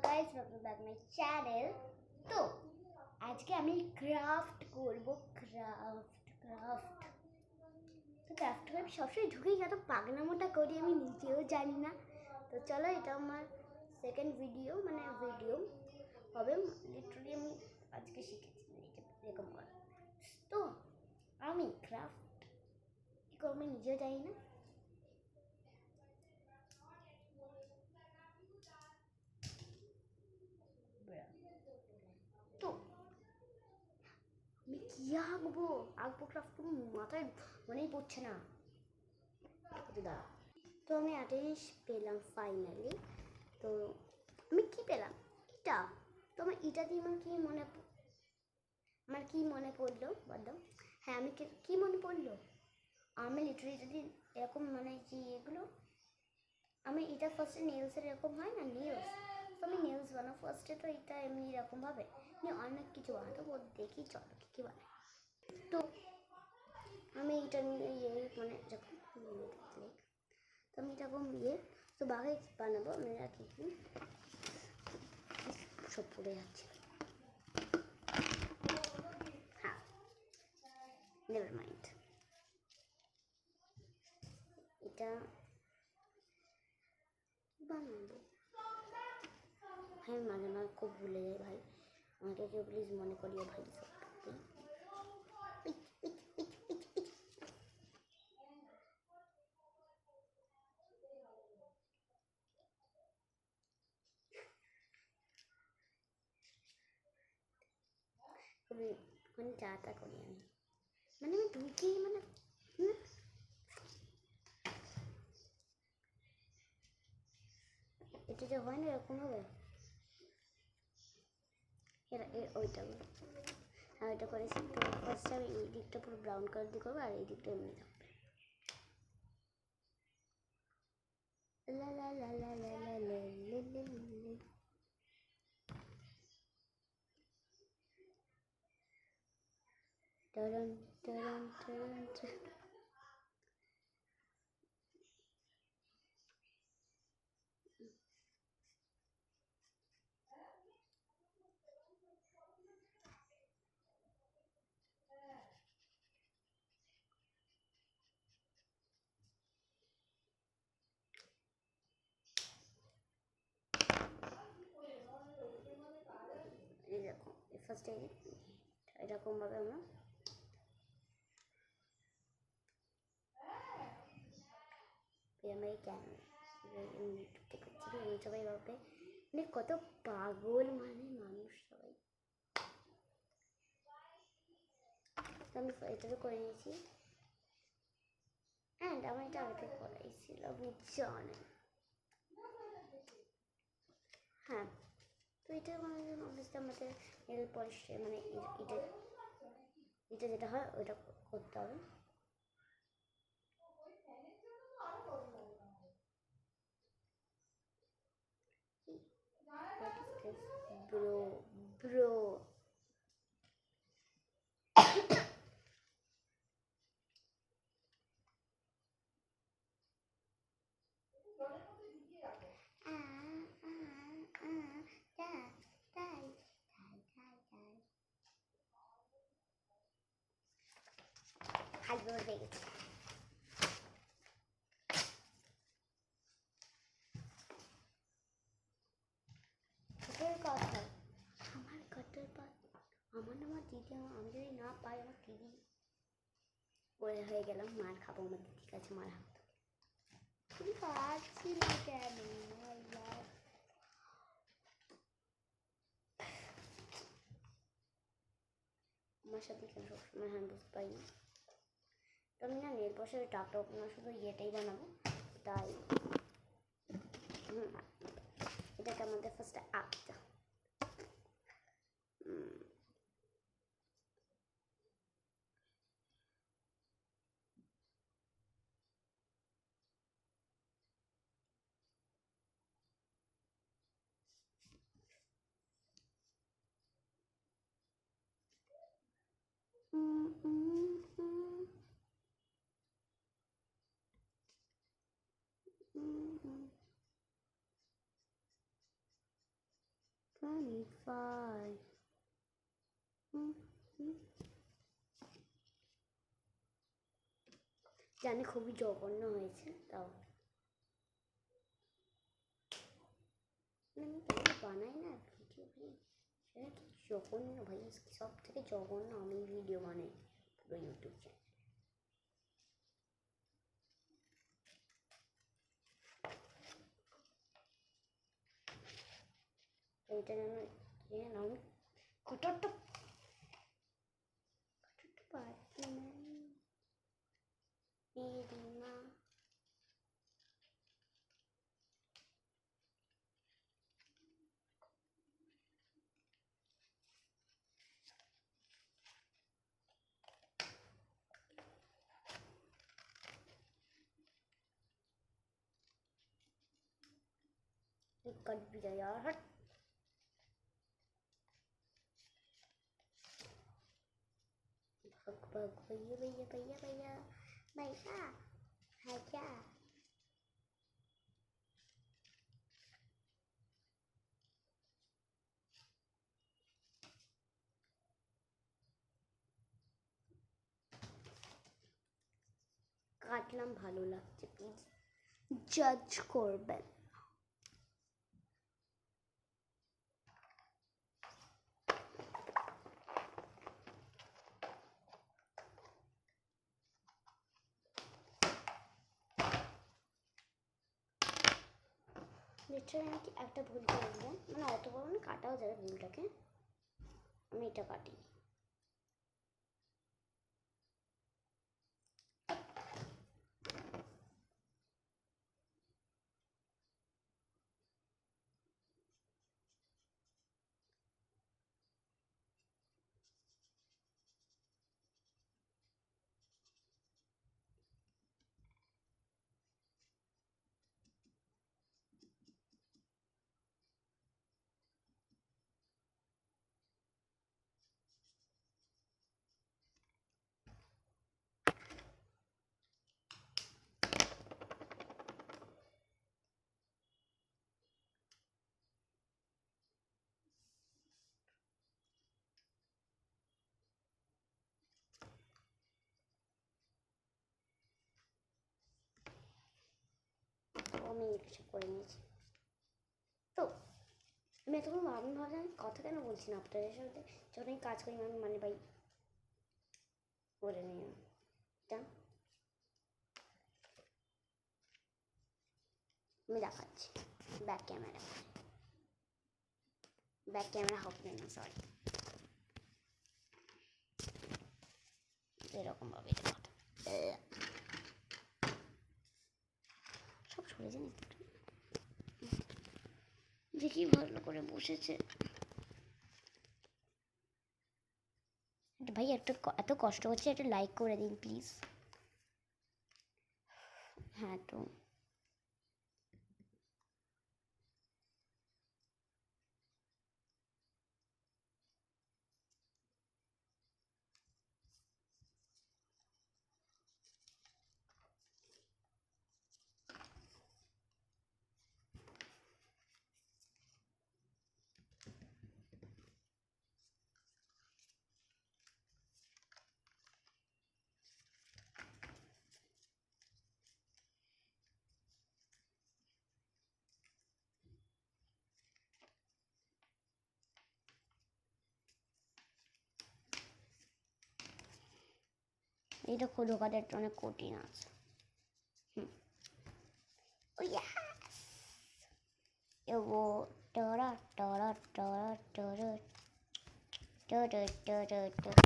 guys, welcome back my channel. তো আজকে আমি ক্রাফট করব। ক্রাফট করে সবসময় ঢুকেই যত পাগলামোটা করি আমি নিজেও জানি না। তো চলো, এটা আমার সেকেন্ড ভিডিও হবে। লিটারালি আমি আজকে শিখেছি এরকম করা। তো আমি ক্রাফট কী করবো নিজেও জানি না। তো আমি কি আঁকবো ক্রাফট মাথায় মনেই পড়ছে না। তো আমি একটা জিনিস পেলাম ফাইনালি। তো আমি কি পেলাম? ইটা। তো আমার ইটা দিয়ে আমার কি মনে পড়লো বলতো? হ্যাঁ, আমি কি মনে পড়লো, আমি লিটারালি যদি এরকম কি এগুলো আমি এটা ফার্স্টে নেলসের এরকম হয় না, নেলস। তো আমি নেলস বানাবো ফার্স্টে। তো এটা এমনি এরকমভাবে অনেক কিছু বানাতো, দেখি চলো কী বানাই। তো আমি এটা নিয়ে যখন তো আমি এরকম তো বাঘে বানাবো। আমি রাখি সব পড়ে যাচ্ছে। হ্যাঁ, নেভার মাইন্ড। এটা বানাবো। হ্যাঁ, মাঝে মাঝে খুব ভুলে যাই ভাই, আমাকে কেউ প্লিজ মনে করিও ভাই। খুবই চাটা করি আমি, আমি ঢুকি এটা যে হয় না এরকম হবে। ওইটা হ্যাঁ, ওইটা করেছি। তো ফার্স্টে আমি এই দিকটা পুরো ব্রাউন কালার দিয়ে করবো, আর এই দিকটা এমনি থাকবে। লা লা লা লা লা লা লা লা লা লা। টারান টারান টারান টারান। এরকম ফার্স্টে এরকমভাবে আমরা সবাই ভাবে কত পাগল মানুষ সবাই। আমি এটা তো করে নিয়েছি, অ্যান্ড আমার এটা আগে থেকে করাইছিল বুঝছেন। হ্যাঁ, তো এটা অবশ্যই আমাদের নেল পলিশ এটা যেটা হয় ওইটা করতে হবে। ব্রো হাত বের হয়ে গেছে। কথা আমার কাটার পাত আমার দিদি, আমি যদি না পাই আমার দিদি বলে হয়ে গেলাম, মার খাবো আমার দিদির কাছে, মার হাত তুমি পারছি না কেন? আমার সাথে কেন সবসময় হ্যান্ড বুঝতে পারি না। তো আমি না নেল পলিশের টাকটাও না, শুধু ইয়েটাই বানাবো। তাই এটাকে আমাদের ফার্স্টে আঁকতে 25. জানি খুবই জঘন্য হয়েছে, তাও আমি বানাই না ভিডিও, সেটা কি জঘন্য ভাই, সব থেকে জঘন্য আমি ভিডিও বানাই পুরো ইউটিউব চ্যানেল। এইটা যেন আমি কতটা পারছি না না। कट भी जाए यार, हट। भग भग भैया भैया भैया भैया भैया है क्या? কাটলাম, ভালো লাগছে, প্লিজ জাজ করবেন। লিটারালি আমি একটা ভুল করে দিলাম, মানে অত বড় না, কাটাও যাবে ভুলটাকে, আমি এটা কাটি। আমি কিছু করে নিয়েছি। তো আমি এতক্ষণ ভাবলাম কথা কেন বলছি না আপনাদের সাথে, যখন আমি কাজ করি আমি মানে ভাই করে নিই এটা। আমি দেখাচ্ছি ব্যাক ক্যামেরা, ব্যাক ক্যামেরা হবে না, সরি, এরকম ভাবে সব সরে যান দেখি ভালো করে বসেছে ভাই। এত কষ্ট হচ্ছে, একটা লাইক করে দিন প্লিজ। হ্যাঁ, তো এটা ঢোকাতে অনেক কঠিন আছে। এগো টরা টরা টরা টরা টরা টরা টরা।